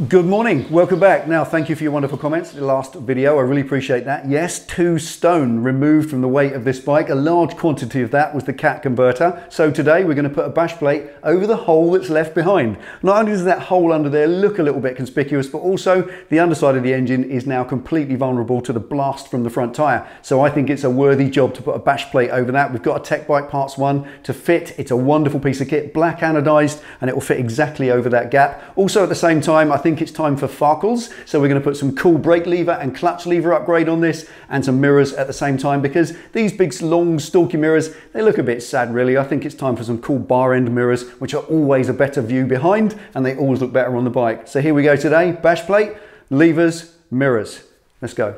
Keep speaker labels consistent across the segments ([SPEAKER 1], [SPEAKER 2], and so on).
[SPEAKER 1] Good morning, welcome back. Now, thank you for your wonderful comments in the last video. I really appreciate that. Yes, 2 stone removed from the weight of this bike. A large quantity of that was the cat converter. So today we're going to put a bash plate over the hole that's left behind. Not only does that hole under there look a little bit conspicuous, but also the underside of the engine is now completely vulnerable to the blast from the front tyre. So I think it's a worthy job to put a bash plate over that. We've got a Tech Bike Parts 1 to fit. It's a wonderful piece of kit, black anodized, and it will fit exactly over that gap. Also at the same time, I think it's time for Farkles, so we're going to put some cool brake lever and clutch lever upgrade on this and some mirrors at the same time, because these big long stalky mirrors, they look a bit sad really. I think it's time for some cool bar end mirrors, which are always a better view behind and they always look better on the bike. So here we go today, bash plate, levers, mirrors. Let's go.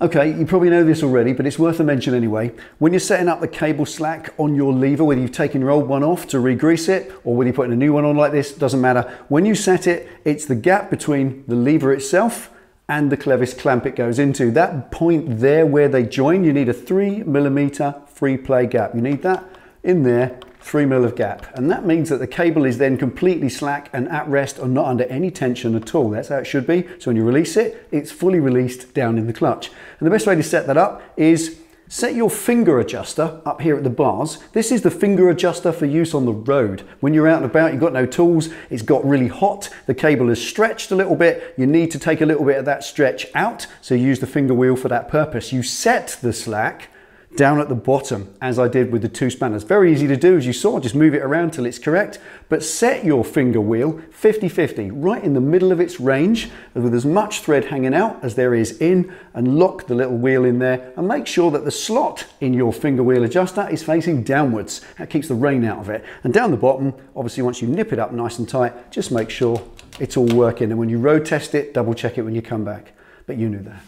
[SPEAKER 1] Okay, you probably know this already, but it's worth a mention anyway. When you're setting up the cable slack on your lever, whether you've taken your old one off to re-grease it or whether you're putting a new one on like this, doesn't matter. When you set it, it's the gap between the lever itself and the clevis clamp it goes into. That point there where they join, you need a 3mm free play gap. You need that in there, 3mm of gap, and that means that the cable is then completely slack and at rest and not under any tension at all. That's how it should be. So when you release it, it's fully released down in the clutch. And the best way to set that up is set your finger adjuster up here at the bars. This is the finger adjuster for use on the road. When you're out and about, you've got no tools, it's got really hot, the cable is stretched a little bit, you need to take a little bit of that stretch out, so use the finger wheel for that purpose. You set the slack down at the bottom, as I did with the 2 spanners. Very easy to do, as you saw, just move it around till it's correct, but set your finger wheel 50-50, right in the middle of its range, with as much thread hanging out as there is in, and lock the little wheel in there, and make sure that the slot in your finger wheel adjuster is facing downwards. That keeps the rain out of it. And down the bottom, obviously once you nip it up nice and tight, just make sure it's all working, and when you road test it, double check it when you come back. But you knew that.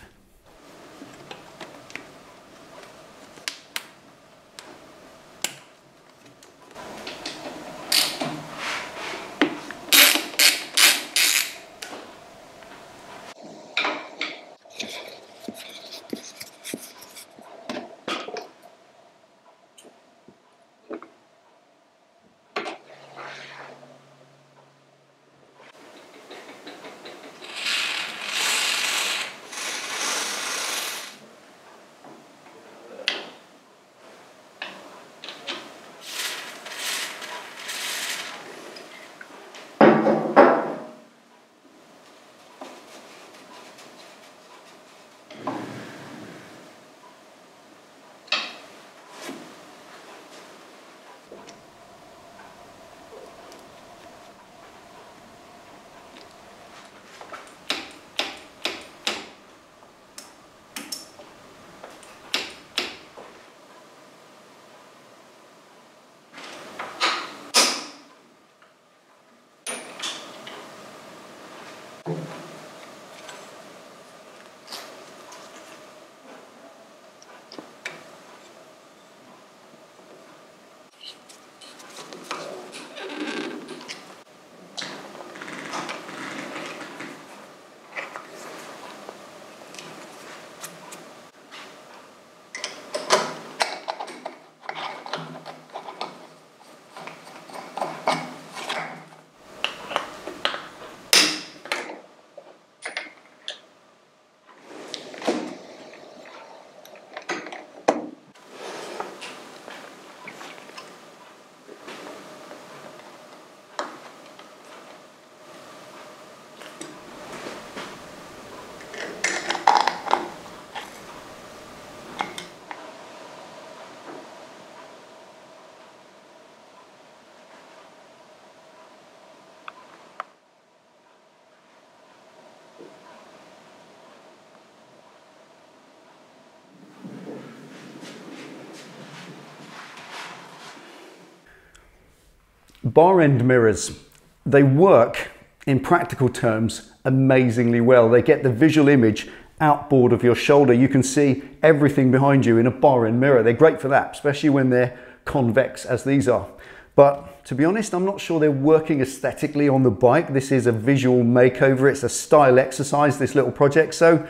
[SPEAKER 1] Bar end mirrors, they work in practical terms amazingly well. They get the visual image outboard of your shoulder. You can see everything behind you in a bar end mirror. They're great for that, especially when they're convex as these are. But to be honest, I'm not sure they're working aesthetically on the bike. This is a visual makeover. It's a style exercise, this little project. So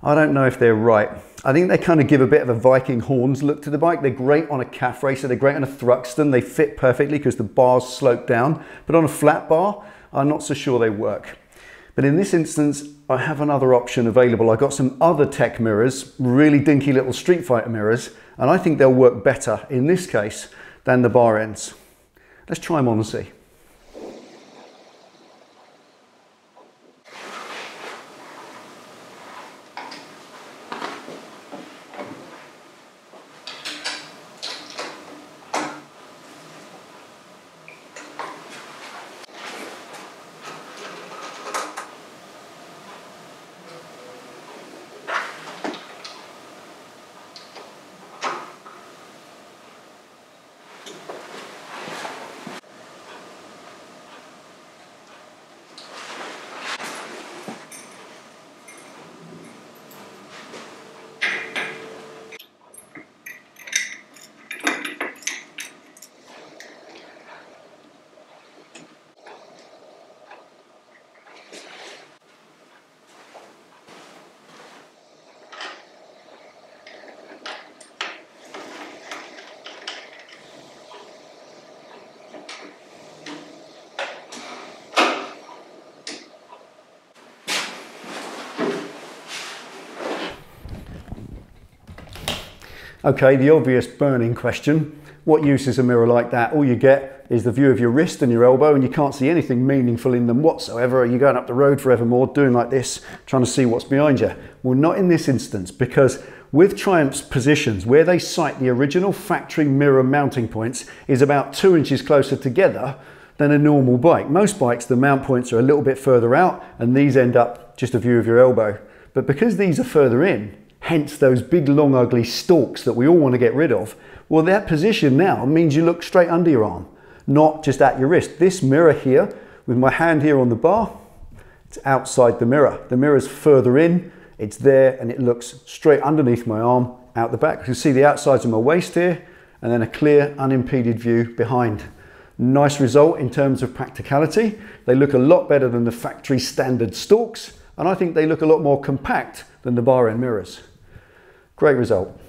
[SPEAKER 1] I don't know if they're right. I think they kind of give a bit of a Viking horns look to the bike. They're great on a calf racer. They're great on a Thruxton. They fit perfectly because the bars slope down. But on a flat bar, I'm not so sure they work. But in this instance, I have another option available. I got some other tech mirrors, really dinky little Street Fighter mirrors, and I think they'll work better in this case than the bar ends. Let's try them on and see. Okay, the obvious burning question. What use is a mirror like that? All you get is the view of your wrist and your elbow, and you can't see anything meaningful in them whatsoever. You're going up the road forevermore, doing like this, trying to see what's behind you. Well, not in this instance, because with Triumph's positions, where they sight the original factory mirror mounting points is about 2 inches closer together than a normal bike. Most bikes, the mount points are a little bit further out, and these end up just a view of your elbow. But because these are further in, hence those big long ugly stalks that we all want to get rid of, well, that position now means you look straight under your arm, not just at your wrist. This mirror here, with my hand here on the bar, it's outside the mirror. The mirror's further in, it's there, and it looks straight underneath my arm, out the back. You can see the outsides of my waist here, and then a clear, unimpeded view behind. Nice result in terms of practicality. They look a lot better than the factory standard stalks, and I think they look a lot more compact than the bar end mirrors. Great result.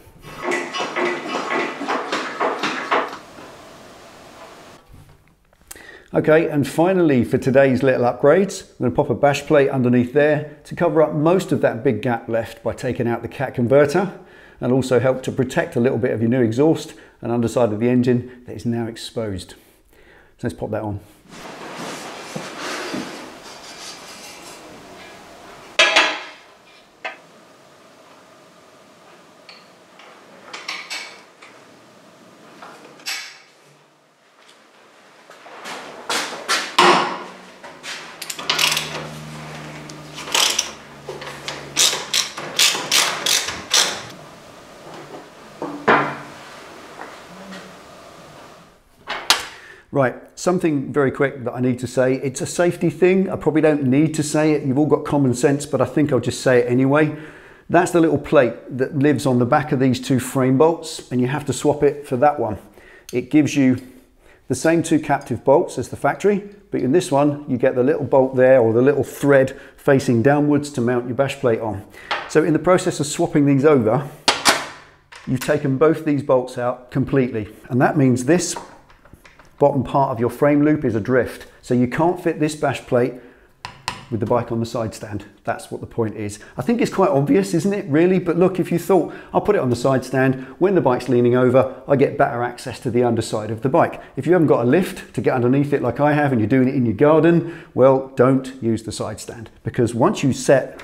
[SPEAKER 1] Okay, and finally for today's little upgrades, I'm going to pop a bash plate underneath there to cover up most of that big gap left by taking out the cat converter, and also help to protect a little bit of your new exhaust and underside of the engine that is now exposed. So let's pop that on. Right, something very quick that I need to say. It's a safety thing. I probably don't need to say it. You've all got common sense, but I think I'll just say it anyway. That's the little plate that lives on the back of these two frame bolts, and you have to swap it for that one. It gives you the same two captive bolts as the factory, but in this one, you get the little bolt there, or the little thread facing downwards to mount your bash plate on. So in the process of swapping these over, you've taken both these bolts out completely. And that means this bottom part of your frame loop is adrift. So you can't fit this bash plate with the bike on the side stand. That's what the point is. I think it's quite obvious, isn't it, really? But look, if you thought, I'll put it on the side stand, when the bike's leaning over, I get better access to the underside of the bike. If you haven't got a lift to get underneath it like I have, and you're doing it in your garden, well, don't use the side stand, because once you set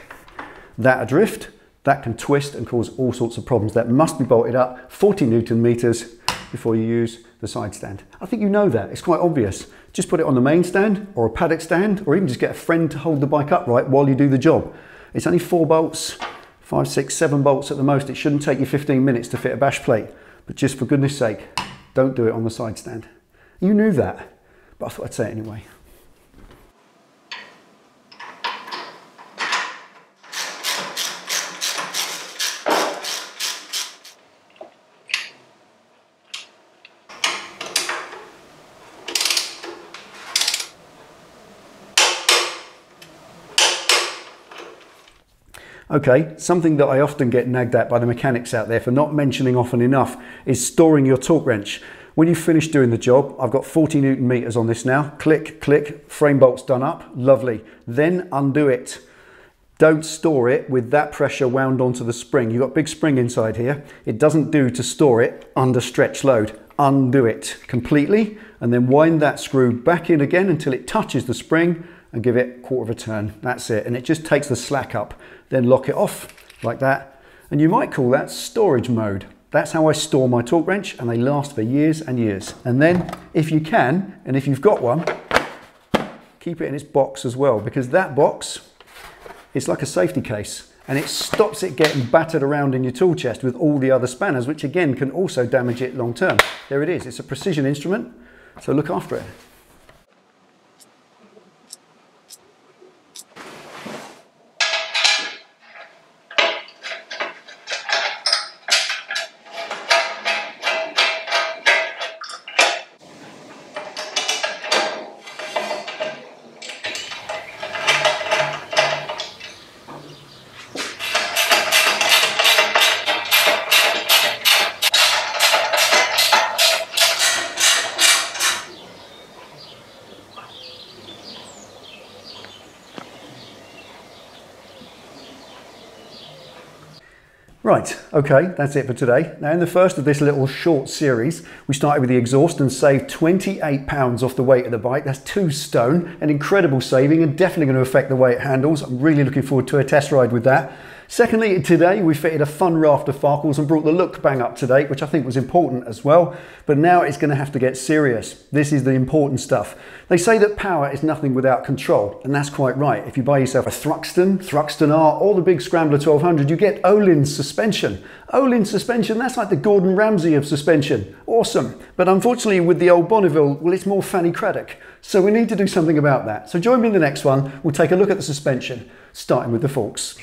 [SPEAKER 1] that adrift, that can twist and cause all sorts of problems. That must be bolted up 40 Newton meters before you use the side stand. I think you know that, it's quite obvious. Just put it on the main stand or a paddock stand, or even just get a friend to hold the bike upright while you do the job. It's only 4 bolts, 5, 6, 7 bolts at the most. It shouldn't take you 15 minutes to fit a bash plate, but just for goodness sake, don't do it on the side stand. You knew that, but I thought I'd say it anyway. Okay, something that I often get nagged at by the mechanics out there for not mentioning often enough is storing your torque wrench. When you finish doing the job, I've got 40 Newton meters on this now. Click, click, frame bolt's done up, lovely. Then undo it. Don't store it with that pressure wound onto the spring. You've got a big spring inside here. It doesn't do to store it under stretch load. Undo it completely and then wind that screw back in again until it touches the spring and give it a quarter of a turn. That's it. And it just takes the slack up. Then lock it off like that. And you might call that storage mode. That's how I store my torque wrench, and they last for years and years. And then if you can, and if you've got one, keep it in its box as well, because that box is like a safety case and it stops it getting battered around in your tool chest with all the other spanners, which again can also damage it long term. There it is. It's a precision instrument, so look after it. Right, okay, that's it for today. Now in the first of this little short series, we started with the exhaust and saved 28 pounds off the weight of the bike. That's 2 stone, an incredible saving and definitely going to affect the way it handles. I'm really looking forward to a test ride with that. Secondly, today we fitted a fun raft of Farkles and brought the look bang up to date, which I think was important as well. But now it's going to have to get serious. This is the important stuff. They say that power is nothing without control, and that's quite right. If you buy yourself a Thruxton R, or the big Scrambler 1200, you get Öhlins suspension. Öhlins suspension, that's like the Gordon Ramsay of suspension. Awesome. But unfortunately with the old Bonneville, well, it's more Fanny Craddock. So we need to do something about that. So join me in the next one. We'll take a look at the suspension, starting with the forks.